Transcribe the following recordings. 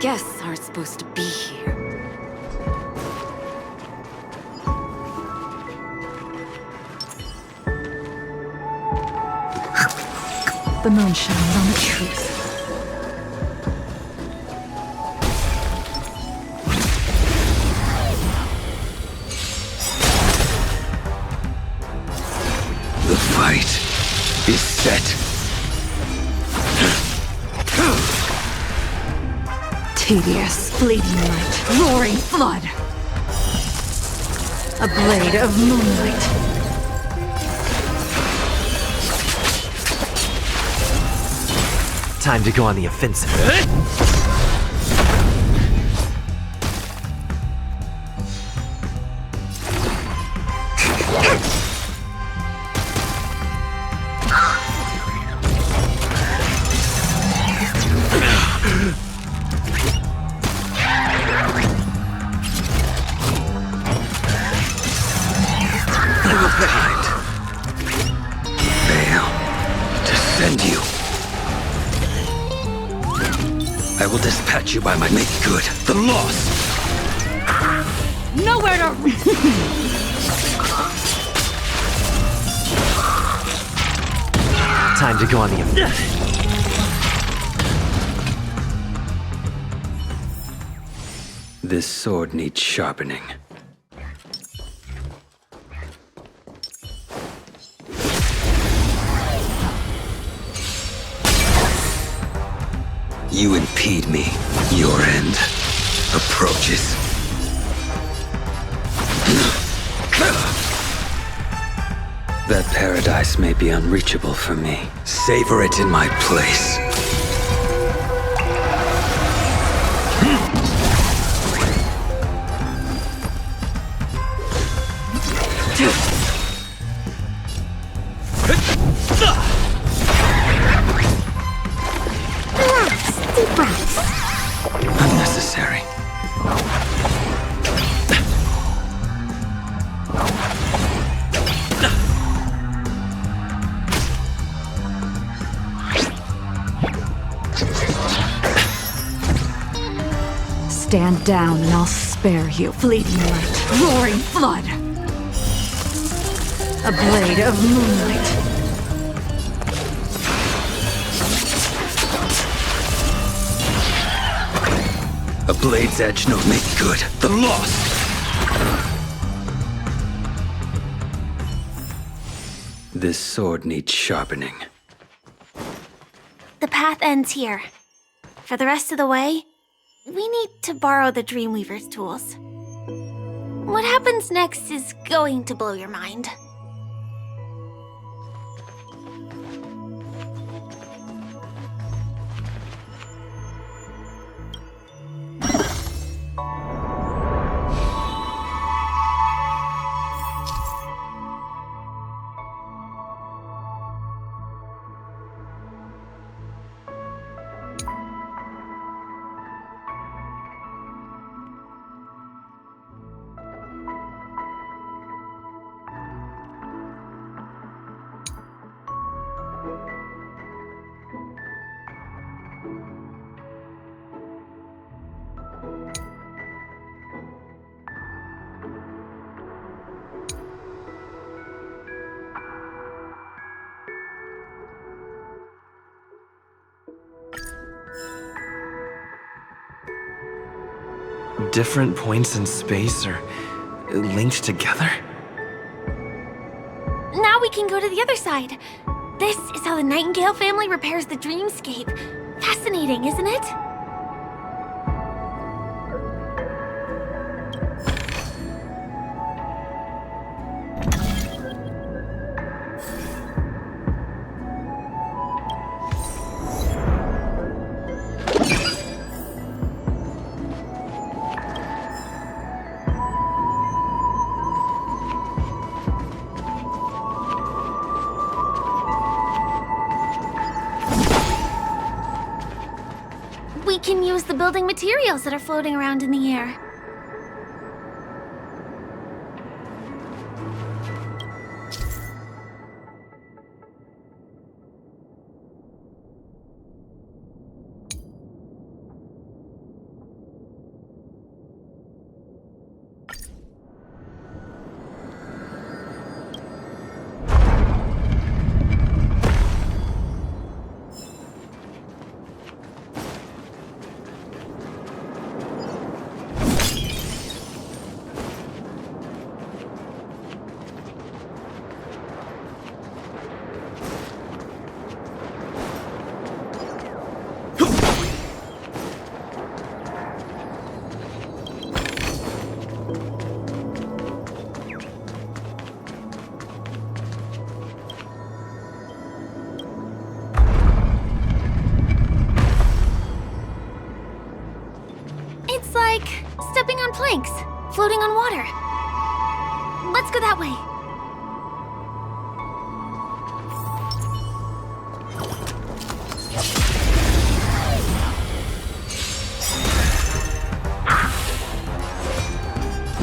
guests aren't supposed to be here. The moon shines on the truth. The fight is set. Tedious, fleeting light, roaring flood. A blade of moonlight. Time to go on the offensive. I will dispatch you by my make good the loss. Nowhere to. Time to go on the offensive. This sword needs sharpening. You impede me. Your end approaches. That paradise may be unreachable for me. Savor it in my place. Deep breaths. Unnecessary. Stand down and I'll spare you, fleeting light, roaring flood. A blade of moonlight. A blade's edge no make good the loss. This sword needs sharpening. The path ends here. For the rest of the way, we need to borrow the Dreamweaver's tools. What happens next is going to blow your mind. Different points in space are linked together? Now we can go to the other side. This is how the Nightingale family repairs the dreamscape. Fascinating, isn't it? We can use the building materials that are floating around in the air. It's like stepping on planks, floating on water. Let's go that way.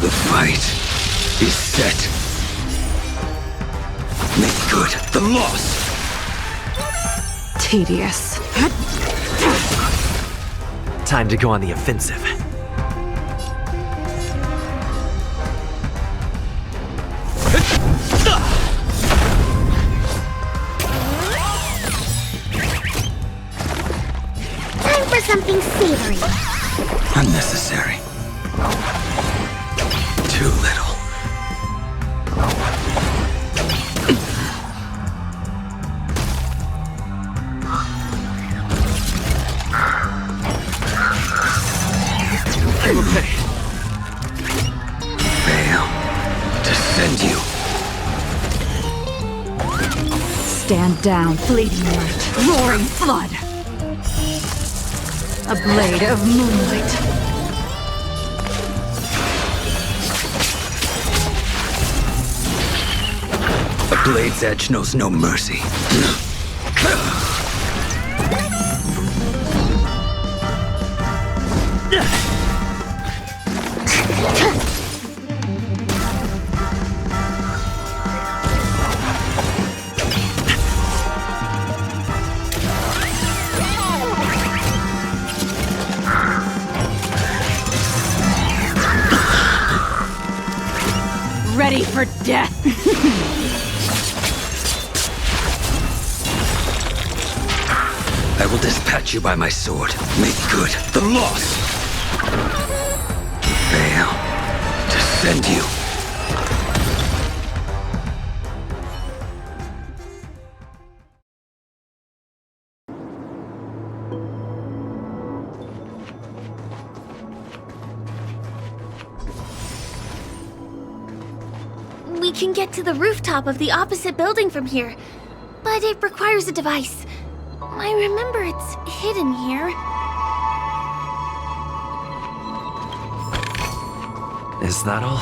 The fight is set. Make good the loss. Tedious. Time to go on the offensive. Time for something savory. Unnecessary. Too little. Okay. Fail to send you. Stand down, fleeting light, roaring flood. A blade of moonlight. A blade's edge knows no mercy. Ready for death. I will dispatch you by my sword. Make good the loss. Fail to send you. We can get to the rooftop of the opposite building from here, but it requires a device. I remember it's hidden here. Is that all?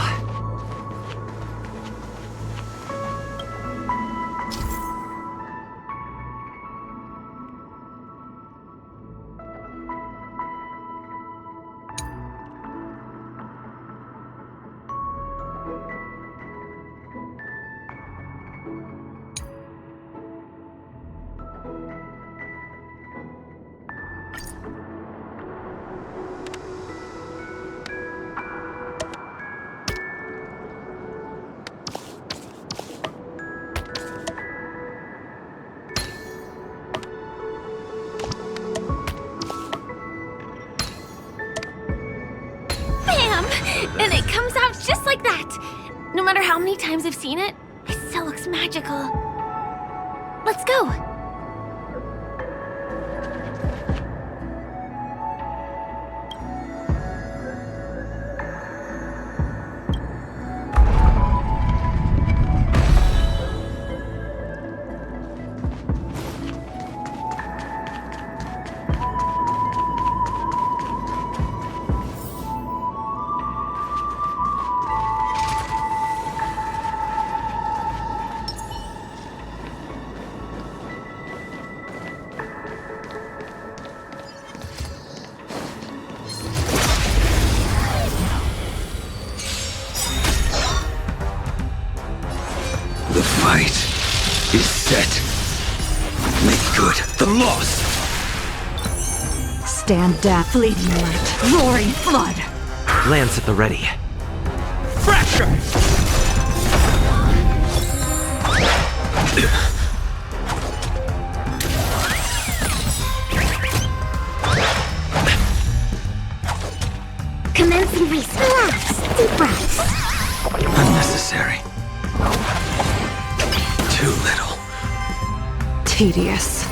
And it comes out just like that. No matter how many times I've seen it, it still looks magical. Let's go. The fight is set. Make good the loss. Stand down, fleeting light, roaring flood. Lance at the ready. Fracture! Commencing race. Relax. Deep breaths. Unnecessary. Too little. Tedious.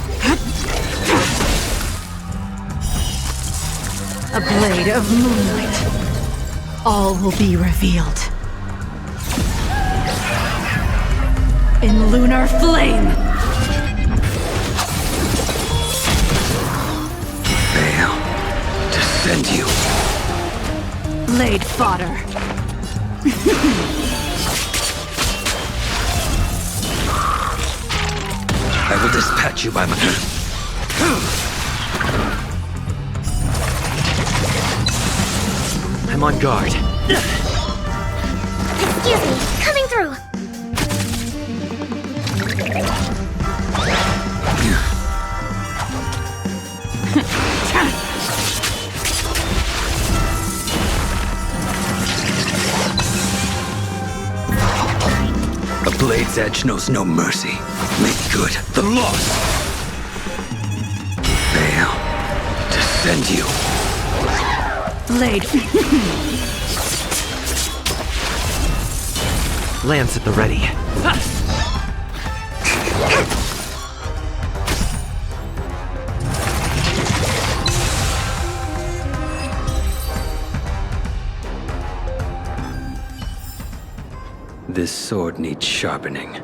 A blade of moonlight. All will be revealed. In lunar flame. Fail to send you. Blade fodder. I will dispatch you by my... I'm on guard. Excuse me, coming through. A blade's edge knows no mercy. Make good the loss. Fail to send you. Blade. Lance at the ready. This sword needs sharpening.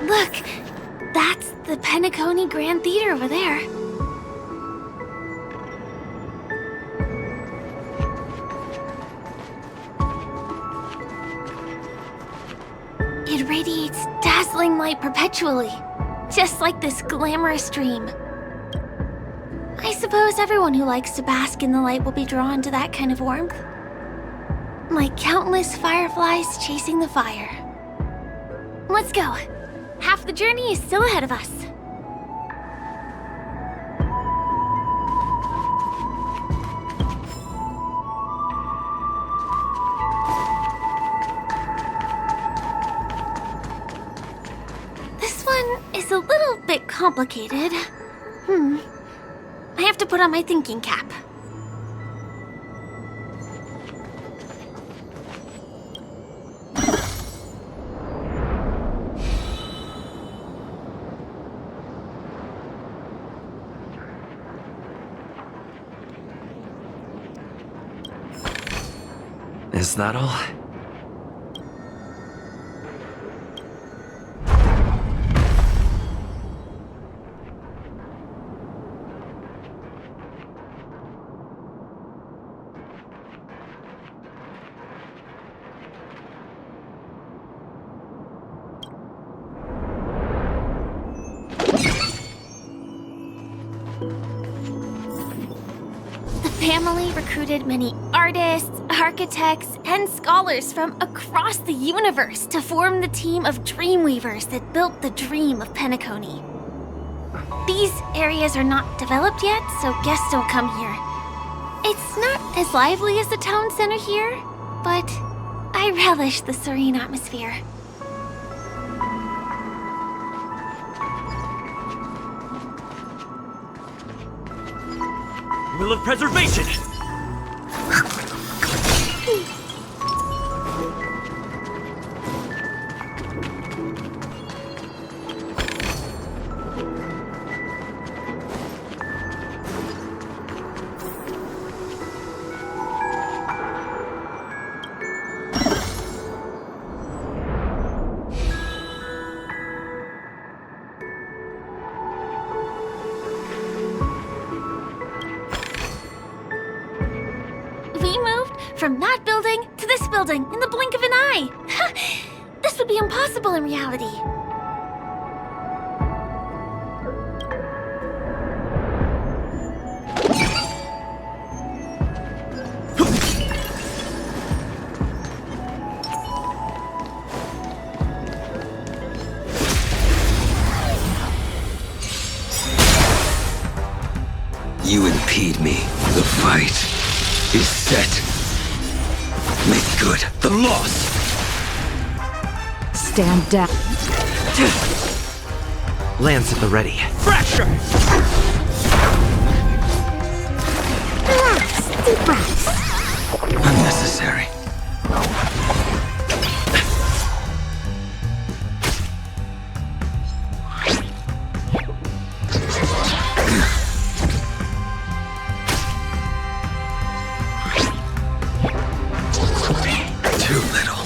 Look, that's the Penacony Grand Theater over there. It radiates dazzling light perpetually, just like this glamorous dream. I suppose everyone who likes to bask in the light will be drawn to that kind of warmth. Like countless fireflies chasing the fire. Let's go. Half the journey is still ahead of us. This one is a little bit complicated. I have to put on my thinking cap. Is that all? The family recruited many artists, architects, and scholars from across the universe to form the team of Dreamweavers that built the dream of Penacony. These areas are not developed yet, so guests don't come here. It's not as lively as the town center here, but I relish the serene atmosphere. Will of preservation! From that building to this building in the blink of an eye. This would be impossible in reality. You impede me. The fight is set. Make good the loss. Stand down. Lance at the ready. Fracture! Relax. Deep breaths. Unnecessary. Too little.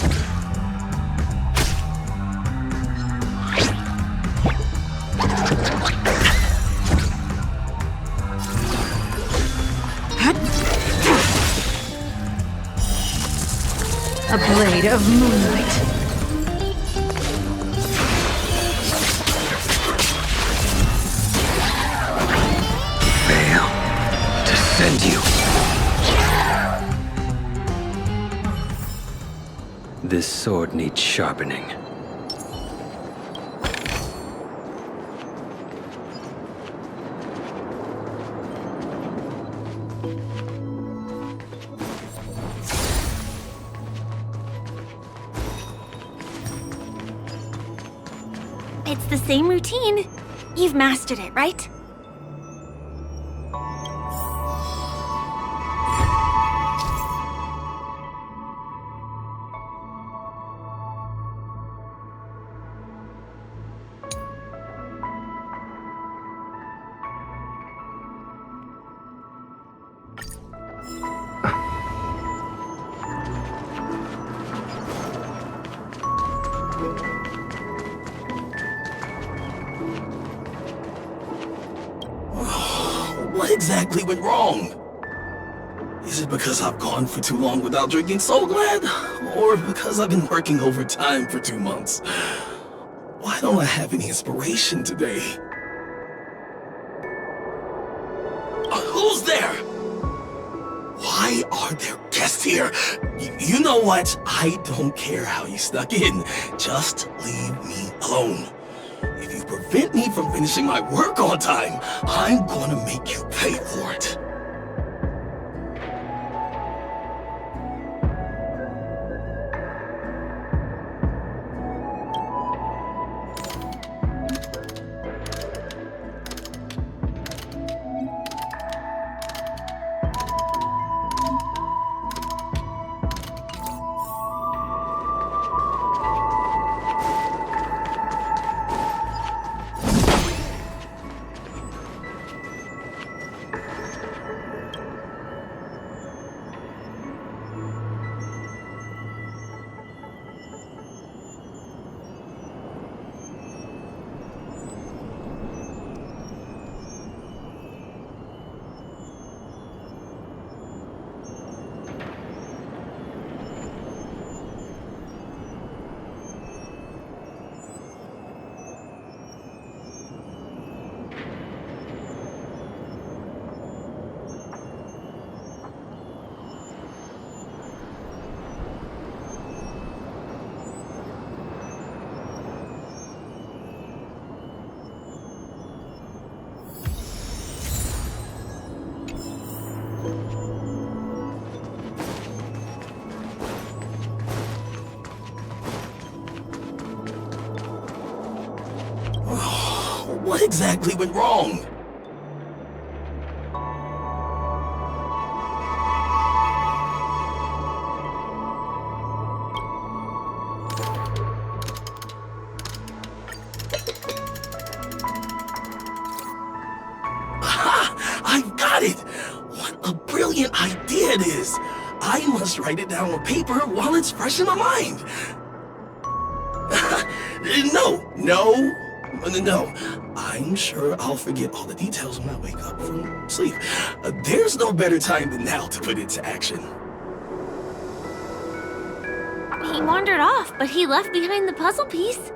A blade of moonlight. Fail to send you. This sword needs sharpening. It's the same routine. You've mastered it, right? What exactly went wrong? Is it because I've gone for too long without drinking So Glad? Or because I've been working overtime for 2 months? Why don't I have any inspiration today? Who's there? Why are there guests here? You know what? I don't care how you snuck in. Just leave me alone. If you prevent me from finishing my work on time, I'm gonna make you pay for it. What exactly went wrong? Aha! I've got it! What a brilliant idea it is! I must write it down on paper while it's fresh in my mind. No. I'm sure I'll forget all the details when I wake up from sleep. There's no better time than now to put it to action. He wandered off, but he left behind the puzzle piece.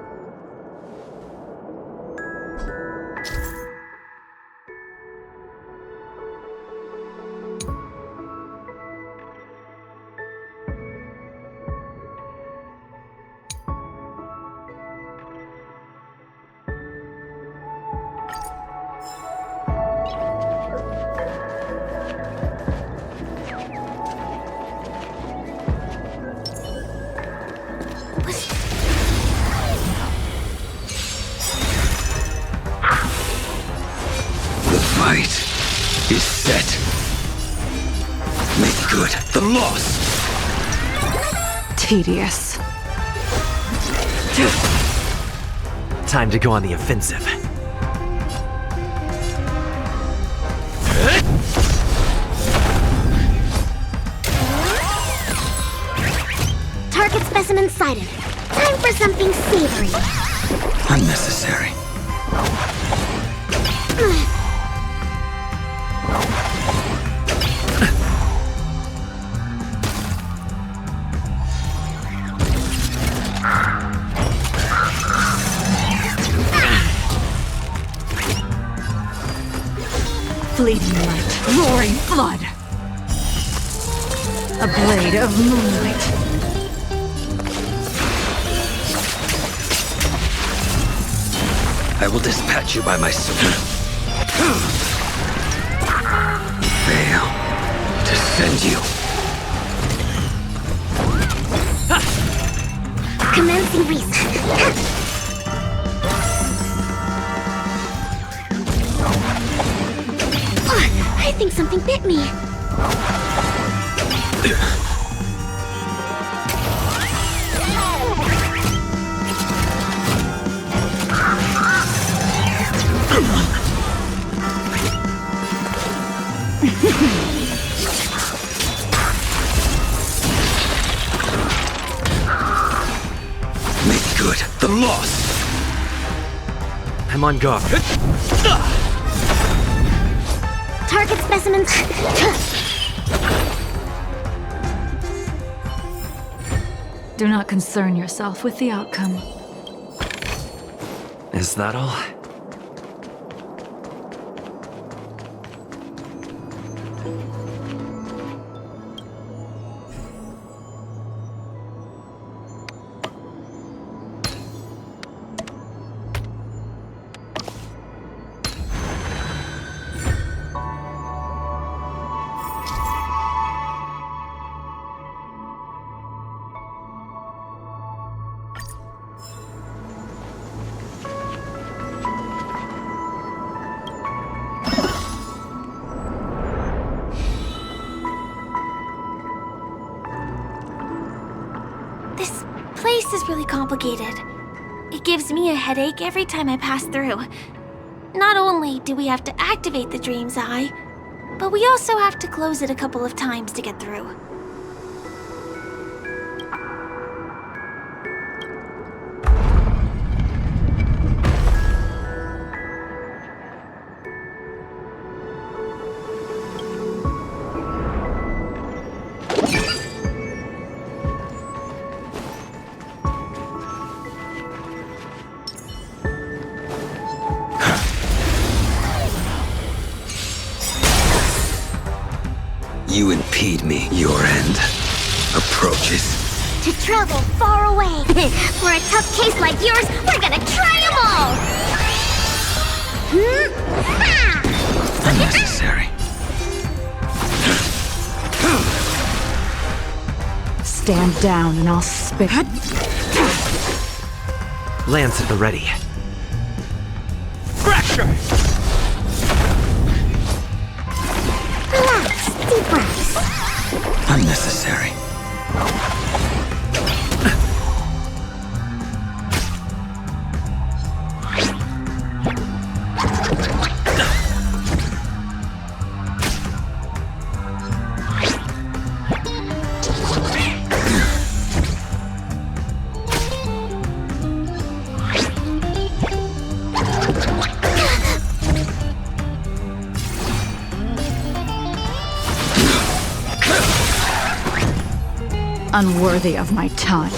fight is set. Make good the loss. Tedious. Time to go on the offensive. Target specimen sighted. Time for something savory. Unnecessary. Fleeting light, roaring flood. A blade of moonlight. I will dispatch you by my sword. Fail to send you. Commencing reset. I think something bit me. Make good the loss. I'm on guard. Target specimens. Do not concern yourself with the outcome. Is that all? This place is really complicated. It gives me a headache every time I pass through. Not only do we have to activate the Dream's Eye, but we also have to close it a couple of times to get through. You impede me. Your end approaches. To travel far away. For a tough case like yours, we're gonna try them all! Unnecessary. Stand down and I'll spit. Lance at the ready. Fracture! Relax, deep breaths. Unnecessary. Unworthy of my time.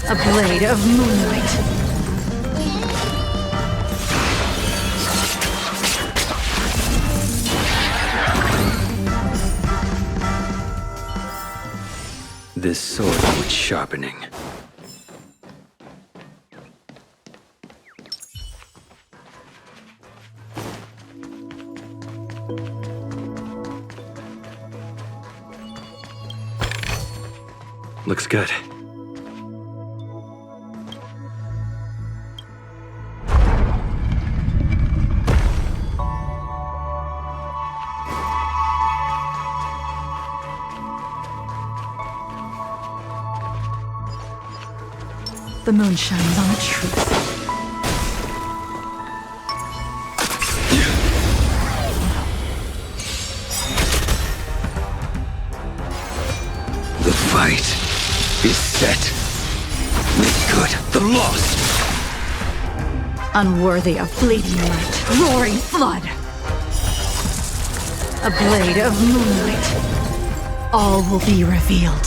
A blade of moonlight. This sword needs sharpening. Looks good. The moon shines on the truth. The fight is set. Make good the loss. Unworthy of fleeting light, roaring flood. A blade of moonlight. All will be revealed.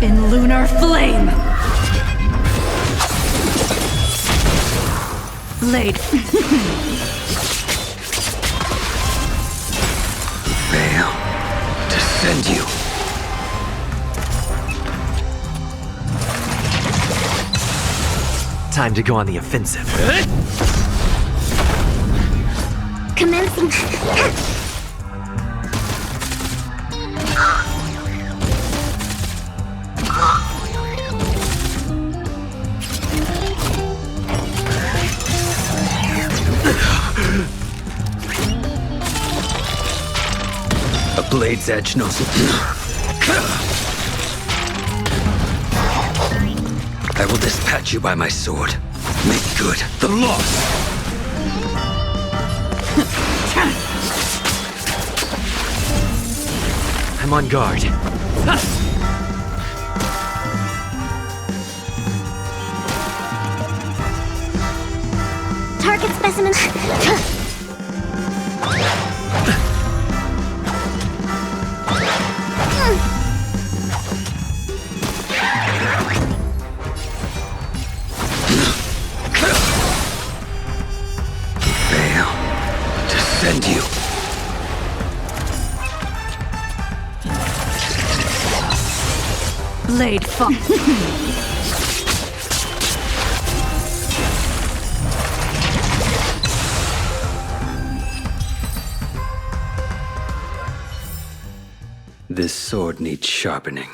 In lunar flame. Blade. Veil to send you. Time to go on the offensive. Commencing. A blade's edge knows it. I will dispatch you by my sword. Make good the loss. I'm on guard. Target specimen. Veil to send you. Blade fall. This sword needs sharpening.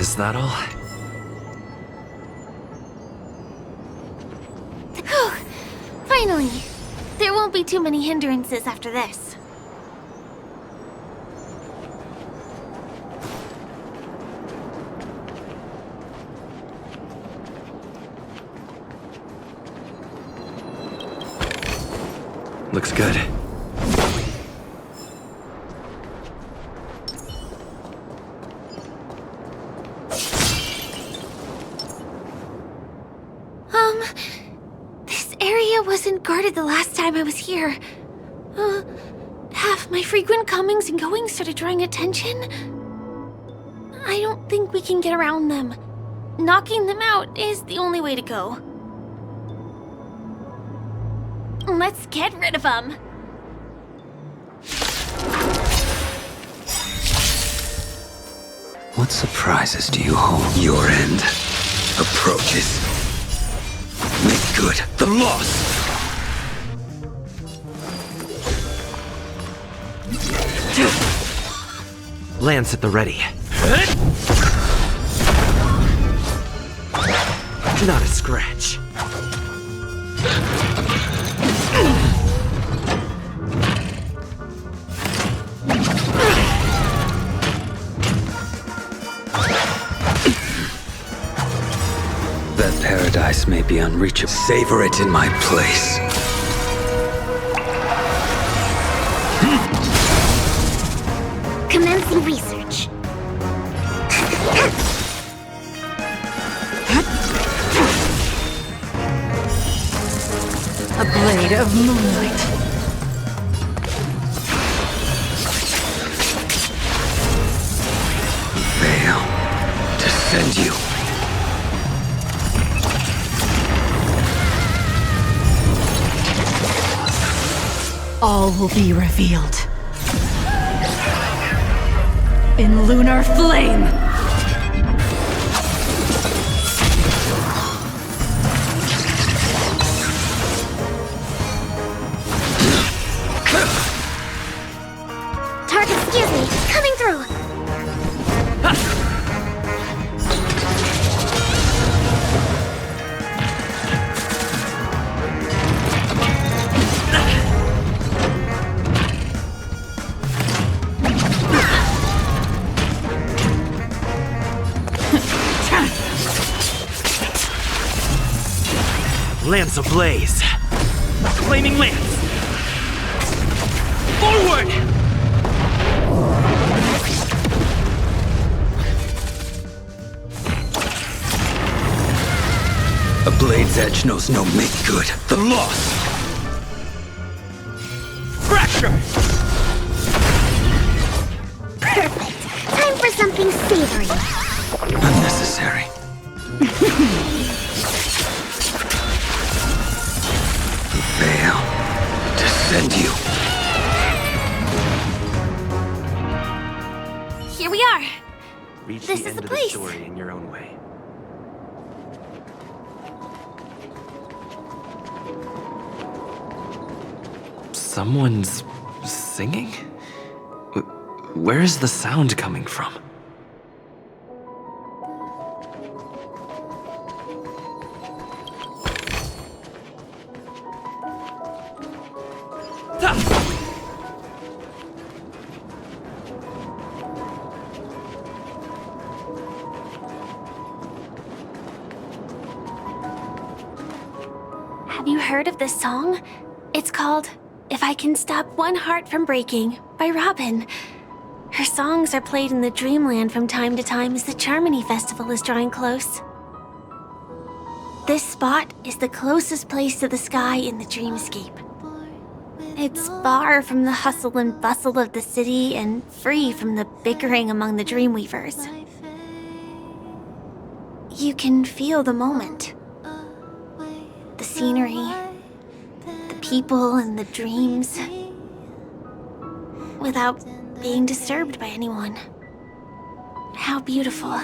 Is that all? Finally! There won't be too many hindrances after this. Looks good. This area wasn't guarded the last time I was here. Have my frequent comings and goings started drawing attention? I don't think we can get around them. Knocking them out is the only way to go. Let's get rid of them. What surprises do you hold? Your end approaches. Make good the loss. Lance at the ready. Not a scratch. That paradise may be unreachable. Savor it in my place. Commencing research. A blade of moonlight. Veil to send you. All will be revealed. In lunar flame! Target, excuse me, coming through. Lance ablaze. Flaming lance. Forward! A blade's edge knows no make good. The loss. Fracture! Perfect. Time for something savory. Unnecessary. Veil to send you. Here we are. Reach This the is end the of place. the story in your own way. Someone's singing? Where is the sound coming from? Have you heard of this song? It's called If I Can Stop One Heart from Breaking by Robin. Her songs are played in the Dreamland from time to time as the Charmony Festival is drawing close. This spot is the closest place to the sky in the dreamscape. It's far from the hustle and bustle of the city and free from the bickering among the Dreamweavers. You can feel the moment. The scenery, the people and the dreams, without being disturbed by anyone. How beautiful.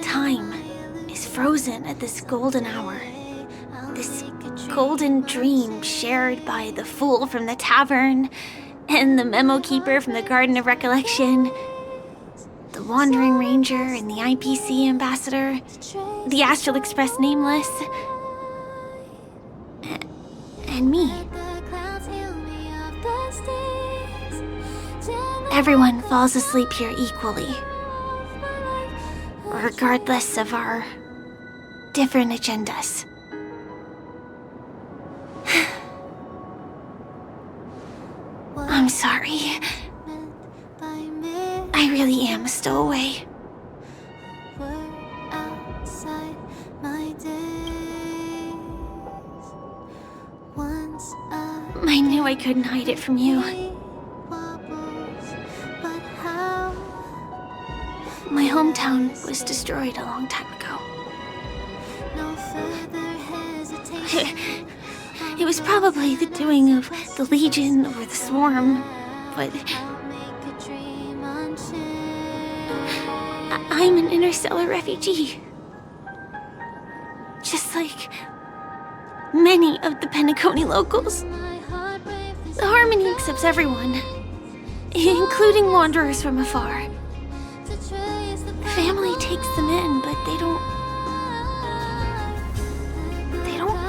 Time is frozen at this golden hour. This golden dream shared by the fool from the tavern and the memo keeper from the Garden of Recollection the Wandering Ranger and the IPC Ambassador, the Astral Express Nameless, and me. Everyone falls asleep here equally, regardless of our different agendas. I'm sorry. I really am a stowaway. I knew I couldn't hide it from you. My hometown was destroyed a long time ago. It was probably the doing of the Legion or the Swarm, but I'm an interstellar refugee. Just like many of the Penacony locals. The Harmony accepts everyone, including wanderers from afar. Family takes them in, but they don't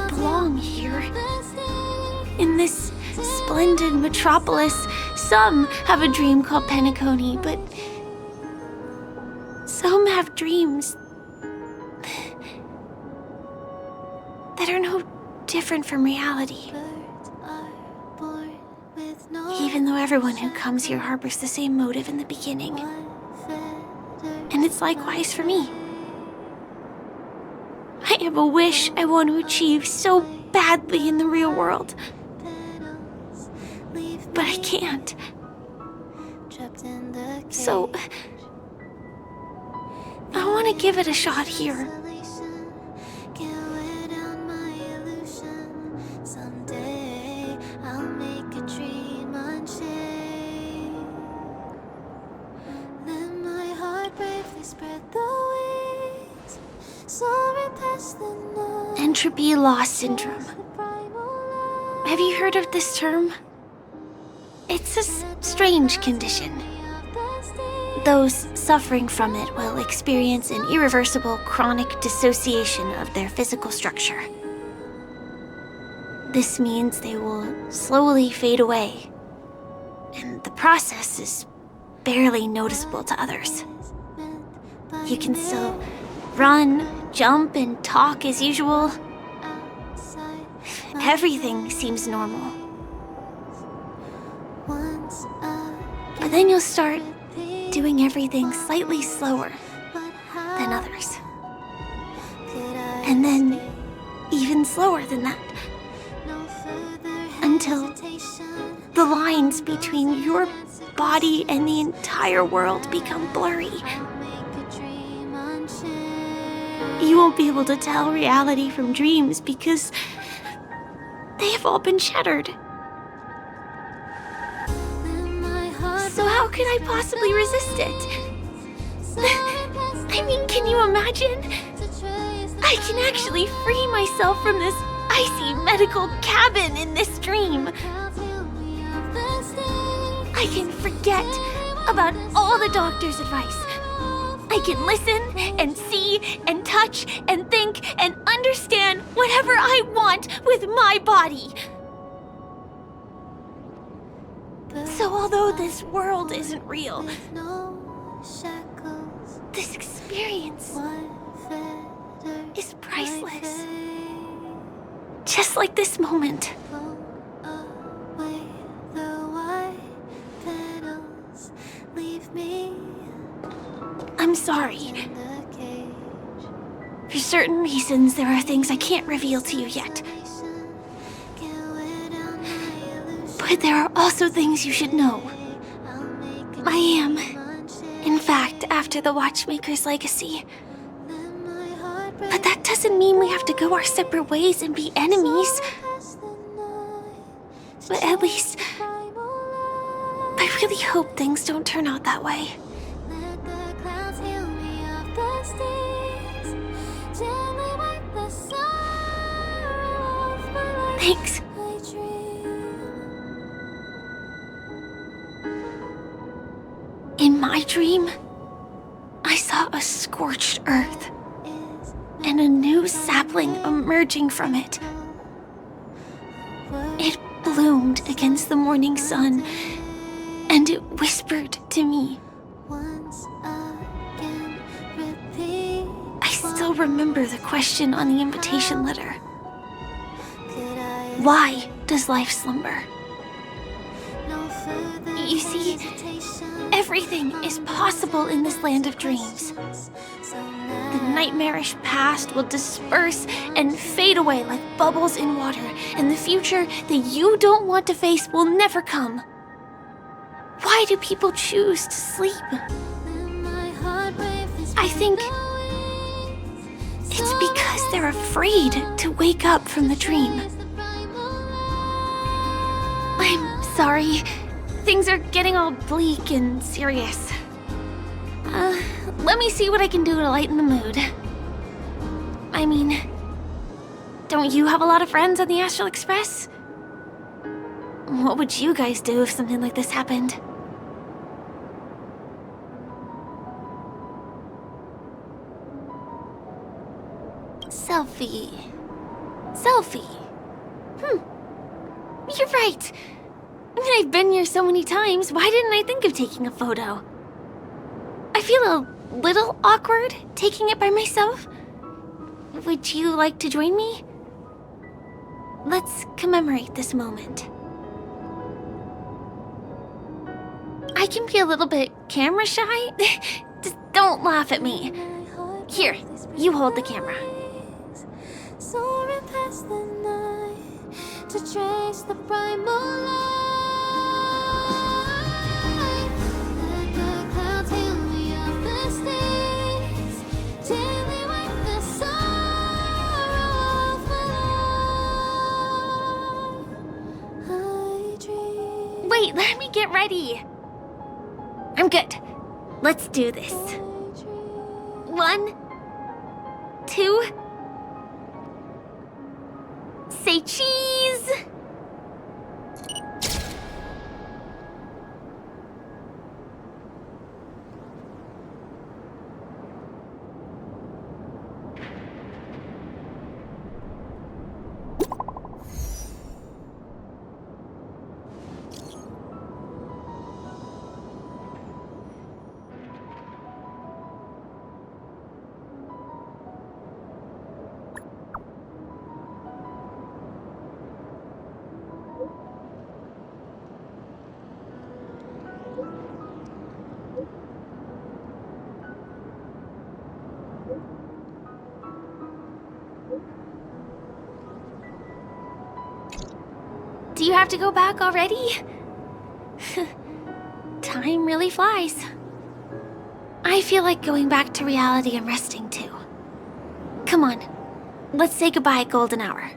belong here. In this splendid metropolis, some have a dream called Penacony, but some have dreams that are no different from reality. Even though everyone who comes here harbors the same motive in the beginning. And it's likewise for me. I have a wish I want to achieve so badly in the real world. But I can't. So, I want to give it a shot here. Entropy loss syndrome. Have you heard of this term? It's a strange condition. Those suffering from it will experience an irreversible chronic dissociation of their physical structure. This means they will slowly fade away, and the process is barely noticeable to others. You can still run, jump, and talk as usual. Everything seems normal. But then you'll start doing everything slightly slower than others. And then even slower than that. Until the lines between your body and the entire world become blurry. You won't be able to tell reality from dreams because they have all been shattered. So how could I possibly resist it? I mean, can you imagine? I can actually free myself from this icy medical cabin in this dream. I can forget about all the doctor's advice. I can listen and see and touch and think and understand whatever I want with my body. So although this world isn't real, this experience is priceless. Just like this moment. I'm sorry. For certain reasons, there are things I can't reveal to you yet. But there are also things you should know. I am, in fact, after the Watchmaker's legacy. But that doesn't mean we have to go our separate ways and be enemies. But at least, I really hope things don't turn out that way. Thanks. In my dream, sapling emerging from it. It bloomed against the morning sun, and it whispered to me. I still remember the question on the invitation letter. Why does life slumber? You see, everything is possible in this land of dreams. The nightmarish past will disperse and fade away like bubbles in water, and the future that you don't want to face will never come. Why do people choose to sleep? I think it's because they're afraid to wake up from the dream. I'm sorry. Things are getting all bleak and serious. Let me see what I can do to lighten the mood. I mean, don't you have a lot of friends on the Astral Express? What would you guys do if something like this happened? Selfie. You're right. I mean, I've been here so many times, why didn't I think of taking a photo? I feel a little awkward taking it by myself. Would you like to join me? Let's commemorate this moment. I can be a little bit camera shy. Just don't laugh at me. Here, you hold the camera. Soaring past the night to trace the primal light. Let the clouds heal me of the stains till they wipe the sorrow of my life. I dream. Wait, let me get ready. I'm good. Let's do this. 1, 2. Say cheese! Do you have to go back already? Time really flies. I feel like going back to reality and resting too. Come on, let's say goodbye, Golden Hour.